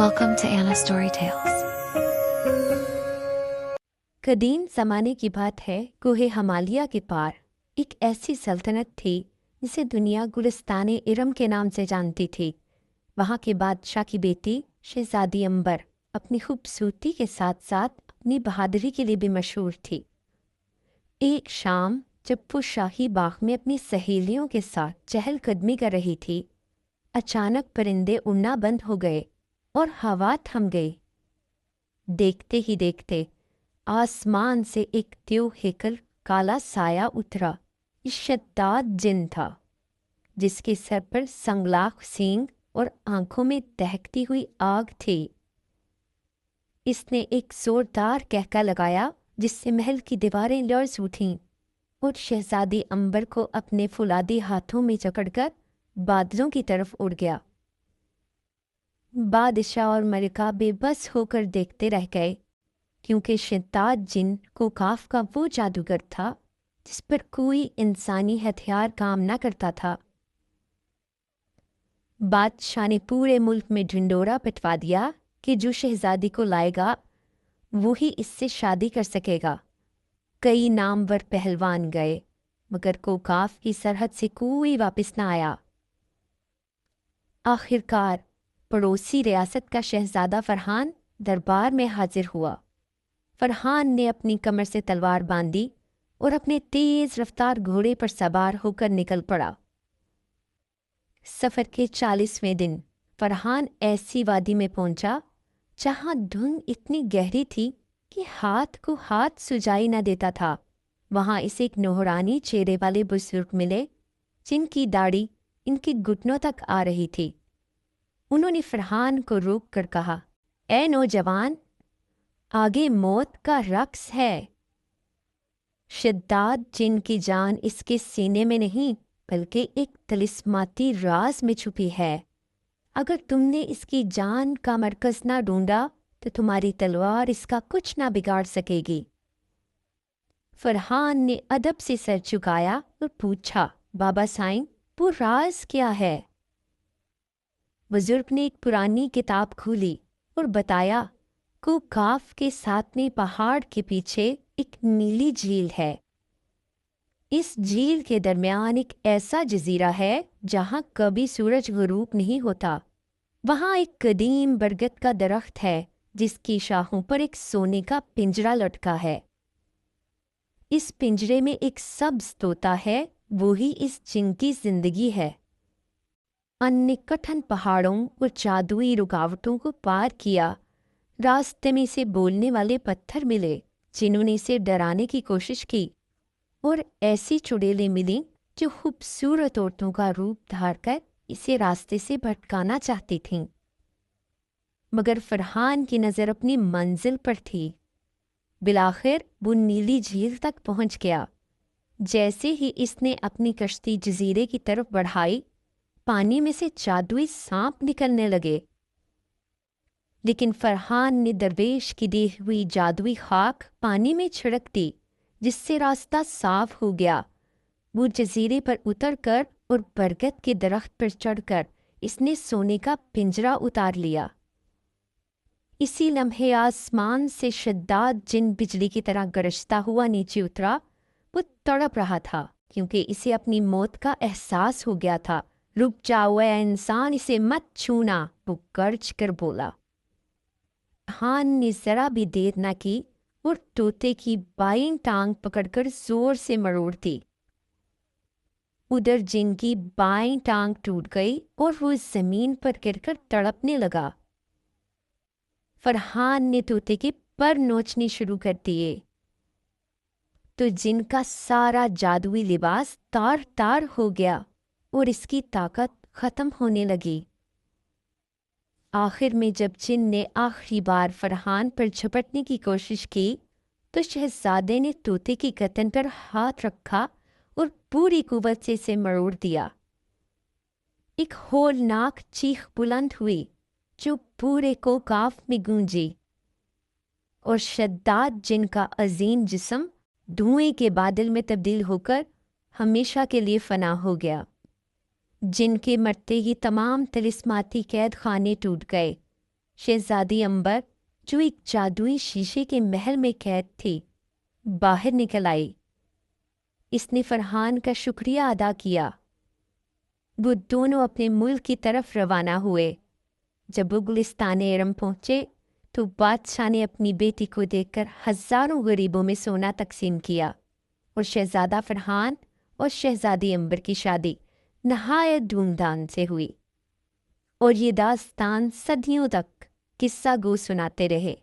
Welcome to Anna Story Tales. कदीम ज़माने की बात है। कोहे हिमालय के पार एक ऐसी सल्तनत थी जिसे दुनिया गुलिस्तान इरम के नाम से जानती थी। वहाँ के बादशाह की बेटी शहज़ादी अंबर अपनी खूबसूरती के साथ साथ अपनी बहादुरी के लिए भी मशहूर थी। एक शाम जब वो शाही बाग में अपनी सहेलियों के साथ चहलकदमी कर रही थी, अचानक परिंदे उड़ना बंद हो गए और हवा थम गई। देखते ही देखते आसमान से एक त्यों हेकल काला साया उतरा। ये शद्दाद जिन था जिसके सर पर संगलाख सींग और आंखों में दहकती हुई आग थी। इसने एक जोरदार कहका लगाया जिससे महल की दीवारें लर्ज उठीं और शहजादी अंबर को अपने फुलादी हाथों में जकड़कर बादलों की तरफ उड़ गया। बादशाह और मलिका बेबस होकर देखते रह गए, क्योंकि शद्दाद जिन कोकाफ का वो जादूगर था जिस पर कोई इंसानी हथियार काम न करता था। बादशाह ने पूरे मुल्क में ढिंडोरा पिटवा दिया कि जो शहजादी को लाएगा वो ही इससे शादी कर सकेगा। कई नामवर पहलवान गए, मगर कोकाफ की सरहद से कोई वापस न आया। आखिरकार पड़ोसी रियासत का शहजादा फरहान दरबार में हाजिर हुआ। फरहान ने अपनी कमर से तलवार बांधी और अपने तेज रफ्तार घोड़े पर सवार होकर निकल पड़ा। सफ़र के 40वें दिन फरहान ऐसी वादी में पहुंचा जहां धुंध इतनी गहरी थी कि हाथ को हाथ सुझाई न देता था। वहां इसे एक नौहरानी चेहरे वाले बुजुर्ग मिले जिनकी दाढ़ी इनके घुटनों तक आ रही थी। उन्होंने फरहान को रोक कर कहा, ए नौजवान, आगे मौत का रक्स है। शद्दाद जिन की जान इसके सीने में नहीं बल्कि एक तिलिस्माती राज में छुपी है। अगर तुमने इसकी जान का मरकज ना ढूंढा तो तुम्हारी तलवार इसका कुछ ना बिगाड़ सकेगी। फरहान ने अदब से सर झुकाया और पूछा, बाबा साईं, वो राज क्या है? बुजुर्ग ने एक पुरानी किताब खोली और बताया, कोकाफ के सातवें पहाड़ के पीछे एक नीली झील है। इस झील के दरमियान एक ऐसा जजीरा है जहां कभी सूरज गुरूब नहीं होता। वहां एक कदीम बरगद का दरख्त है जिसकी शाखों पर एक सोने का पिंजरा लटका है। इस पिंजरे में एक सब्ज तोता है, वो ही इस जिन की जिंदगी है। अन्य कठिन पहाड़ों और जादुई रुकावटों को पार किया। रास्ते में इसे बोलने वाले पत्थर मिले जिन्होंने इसे डराने की कोशिश की, और ऐसी चुड़ैलें मिलीं जो खूबसूरत औरतों का रूप धार कर इसे रास्ते से भटकाना चाहती थीं। मगर फरहान की नज़र अपनी मंजिल पर थी। बिलाखिर वो नीली झील तक पहुंच गया। जैसे ही इसने अपनी कश्ती जजीरे की तरफ बढ़ाई, पानी में से जादुई सांप निकलने लगे। लेकिन फरहान ने दरवेश की दी हुई जादुई खाक पानी में छिड़क दी, जिससे रास्ता साफ हो गया। वो जजीरे पर उतरकर और बरगद के दरख्त पर चढ़कर इसने सोने का पिंजरा उतार लिया। इसी लम्हे आसमान से शद्दाद जिन बिजली की तरह गरजता हुआ नीचे उतरा। वो तड़प रहा था क्योंकि इसे अपनी मौत का एहसास हो गया था। रुक जाओ ऐ इंसान, इसे मत छूना, वो गर्ज कर बोला। हान ने जरा भी देर न की और तोते की बाईं टांग पकड़कर जोर से मरोड़ दी। उधर जिन की बाईं टांग टूट गई और वो जमीन पर गिरकर तड़पने लगा। फरहान ने तोते के पर नोचने शुरू कर दिए तो जिन का सारा जादुई लिबास तार तार हो गया और इसकी ताकत खत्म होने लगी। आखिर में जब जिन ने आखिरी बार फरहान पर झपटने की कोशिश की तो शहजादे ने तोते की गर्दन पर हाथ रखा और पूरी कुव्वत से इसे मरोड़ दिया। एक होलनाक चीख बुलंद हुई जो पूरे कोकाफ में गूंजी, और शद्दाद जिन का अजीम जिस्म धुएं के बादल में तब्दील होकर हमेशा के लिए फना हो गया। जिनके मरते ही तमाम तिलिस्माती कैद खाने टूट गए। شہزادی امبر جو ایک جادوئی شیشے کے محل میں قید تھی باہر نکل آئی۔ اس نے فرحان کا شکریہ ادا کیا۔ وہ دونوں اپنے ملک کی طرف روانہ ہوئے۔ جب وہ گلستان ارم پہنچے تو بادشاہ نے اپنی بیٹی کو دیکھ کر ہزاروں غریبوں میں سونا تقسیم کیا اور شہزادہ فرحان اور شہزادی امبر کی شادی نہایت دھوم دھام سے ہوئی، اور یہ داستان صدیوں تک قصہ گو سناتے رہے۔